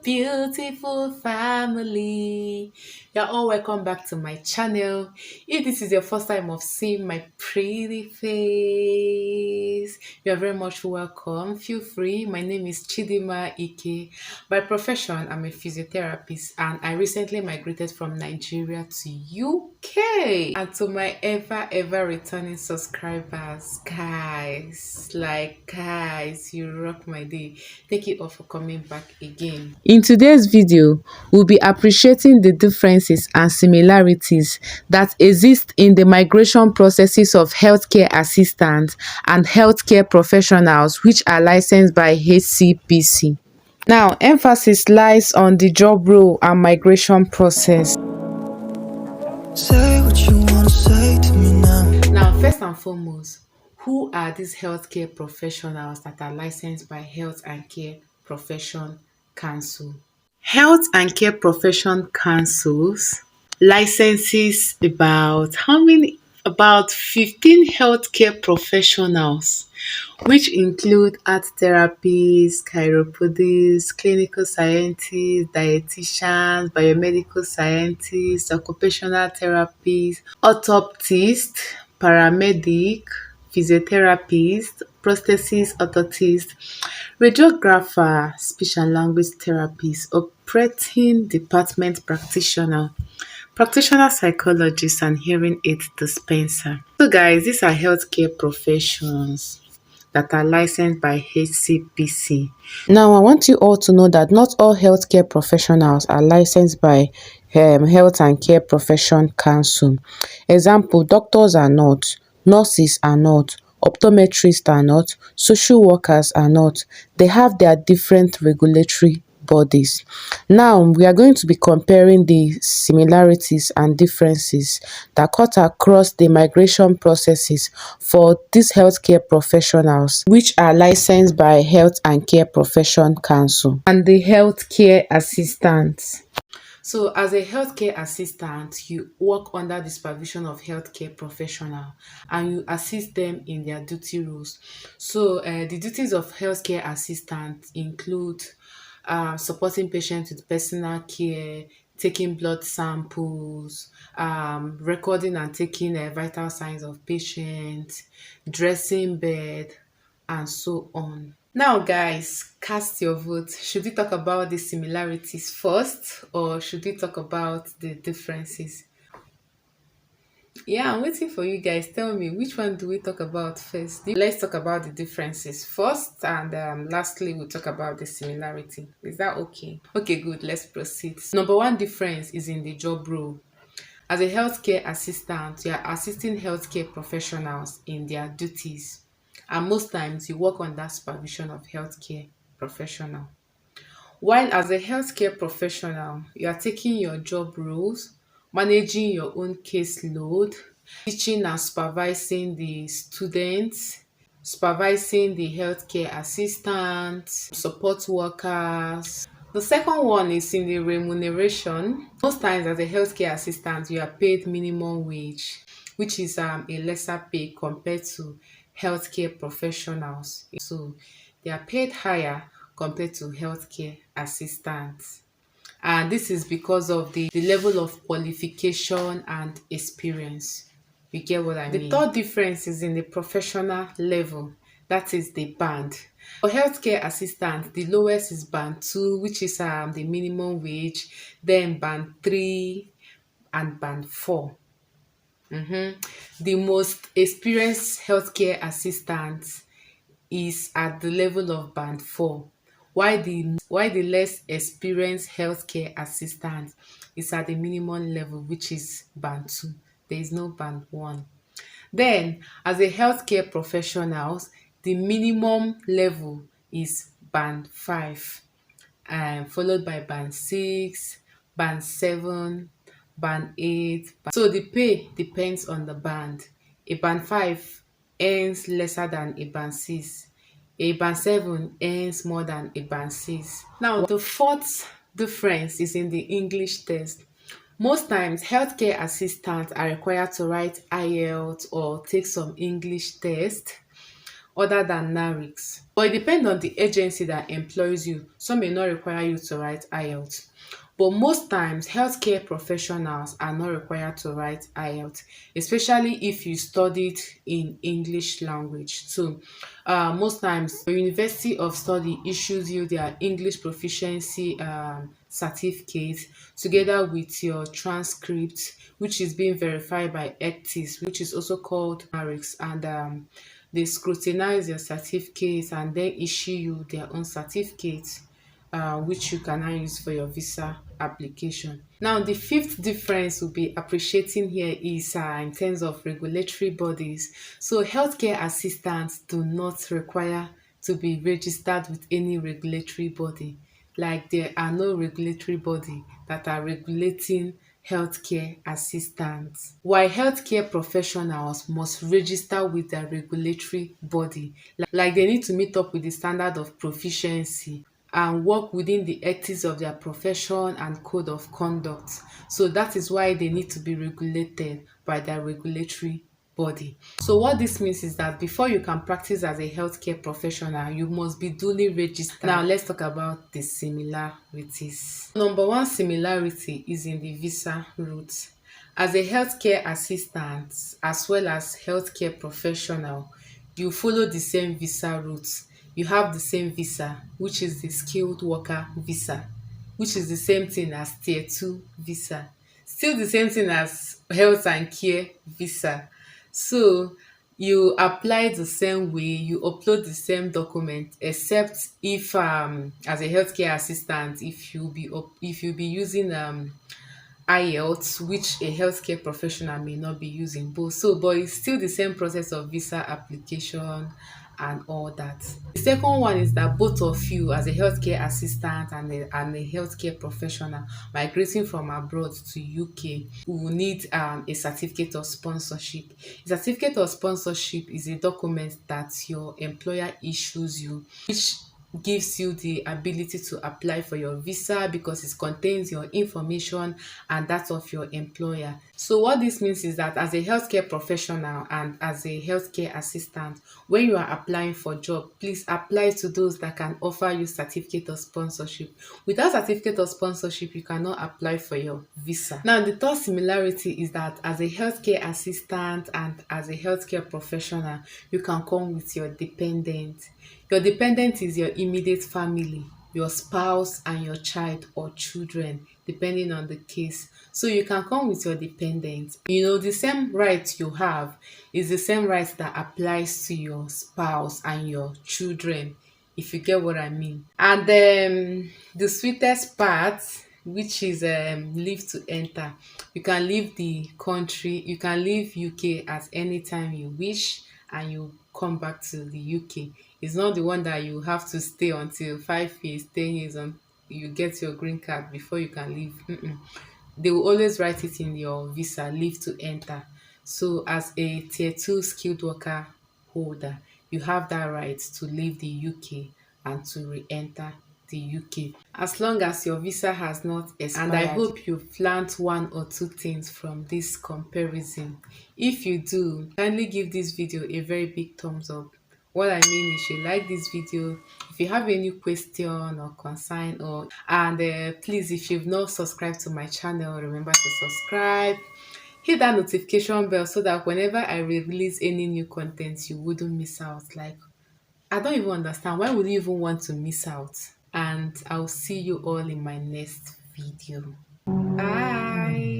beautiful family. You're all welcome back to my channel. If this is your first time of seeing my pretty face, you're very much welcome. Feel free. My name is Chidima Ike. By profession, I'm a physiotherapist and I recently migrated from Nigeria to UK. And to my ever returning subscribers, guys, you rock my day. Thank you all for coming back again. In today's video, we'll be appreciating the differences and similarities that exist in the migration processes of healthcare assistants and healthcare professionals which are licensed by HCPC. Now, emphasis lies on the job role and migration process. Say what you want to say to me now. Now, first and foremost, who are these healthcare professionals that are licensed by Health and Care Profession Council? Health and Care Profession Councils licenses about 15 healthcare professionals, which include art therapists, chiropodists, clinical scientists, dietitians, biomedical scientists, occupational therapists, orthoptists, paramedic, physiotherapist, prosthesis orthotist, radiographer, speech and language therapist, operating department practitioner psychologist and hearing aid dispenser. So guys, these are healthcare professions that are licensed by HCPC. Now, I want you all to know that not all healthcare professionals are licensed by Health and Care Profession Council. Example, doctors are not, nurses are not, optometrists are not, social workers are not. They have their different regulatory bodies. Now, we are going to be comparing the similarities and differences that cut across the migration processes for these healthcare professionals, which are licensed by Health and Care Profession Council, and the healthcare assistants. So, as a healthcare assistant, you work under the supervision of healthcare professional and you assist them in their duty roles. So, the duties of healthcare assistant include supporting patients with personal care, taking blood samples, recording and taking vital signs of patients, dressing bed, and so on. Now, guys, cast your vote. Should we talk about the similarities first or should we talk about the differences? Yeah, I'm waiting for you guys. Tell me, which one do we talk about first? Let's talk about the differences first, and lastly, we'll talk about the similarity. Is that okay? Okay, good. Let's proceed. Number one difference is in the job role. As a healthcare assistant, you are assisting healthcare professionals in their duties, and most times you work under supervision of healthcare professional. While as a healthcare professional, you are taking your job roles, managing your own caseload, teaching and supervising the students, supervising the healthcare assistants, support workers. The second one is in the remuneration. Most times as a healthcare assistant, you are paid minimum wage, which is a lesser pay compared to healthcare professionals. So they are paid higher compared to healthcare assistants. And this is because of the level of qualification and experience. You get what I mean? The third difference is in the professional level, that is the band. For healthcare assistants, the lowest is band 2, which is the minimum wage, then band 3 and band 4. The most experienced healthcare assistant is at the level of band 4, while the less experienced healthcare assistant is at the minimum level, which is band 2. There is no band 1. Then, as a healthcare professionals, the minimum level is band 5, followed by band 6, band 7, band 8. So the pay depends on the band. A band 5 earns lesser than a band 6. A band 7 earns more than a band 6. Now, the fourth difference is in the English test. Most times, healthcare assistants are required to write IELTS or take some English test, other than NARICS. But it depends on the agency that employs you. Some may not require you to write IELTS. But most times, healthcare professionals are not required to write IELTS, especially if you studied in English language. So, most times, the University of Study issues you their English proficiency certificate together with your transcript, which is being verified by ECTIS, which is also called NARICS, and they scrutinize your certificates and then issue you their own certificates, which you can now use for your visa application. Now, the fifth difference we'll be appreciating here is in terms of regulatory bodies. So, healthcare assistants do not require to be registered with any regulatory body. Like there are no regulatory body that are regulating healthcare assistants. While healthcare professionals must register with their regulatory body, like they need to meet up with the standard of proficiency and work within the ethics of their profession and code of conduct. So that is why they need to be regulated by their regulatory body. So what this means is that before you can practice as a healthcare professional, you must be duly registered. Now let's talk about the similarities. Number one similarity is in the visa route. As a healthcare assistant as well as healthcare professional, you follow the same visa route. You have the same visa, which is the skilled worker visa, which is the same thing as tier 2 visa, still the same thing as health and care visa. So you apply the same way, you upload the same document, except if as a healthcare assistant, if you be using IELTS, which a healthcare professional may not be using both. So, but it's still the same process of visa application and all that. The second one is that both of you, as a healthcare assistant and a healthcare professional migrating from abroad to UK, will need a certificate of sponsorship. A certificate of sponsorship is a document that your employer issues you, which gives you the ability to apply for your visa because it contains your information and that of your employer. So what this means is that as a healthcare professional and as a healthcare assistant, when you are applying for job, please apply to those that can offer you certificate of sponsorship. Without certificate of sponsorship, you cannot apply for your visa. Now, the third similarity is that as a healthcare assistant and as a healthcare professional, you can come with your dependent. Your dependent is your immediate family, your spouse and your child or children, depending on the case. So you can come with your dependent. The same right you have is the same right that applies to your spouse and your children, if you get what I mean. And the sweetest part, which is leave to enter. You can leave the country, you can leave UK at any time you wish, and you come back to the UK. It's not the one that you have to stay until 5 years, 10 years on you get your green card before you can leave. They will always write it in your visa, leave to enter. So as a tier 2 skilled worker holder, you have that right to leave the UK and to re-enter the UK as long as your visa has not expired. And I hope you've learned one or two things from this comparison. If you do, kindly give this video a very big thumbs up. What I mean is, you like this video. If you have any question or concern, please, if you've not subscribed to my channel, remember to subscribe. Hit that notification bell so that whenever I release any new content, you wouldn't miss out. Like, I don't even understand. Why would you even want to miss out? And I'll see you all in my next video. Bye.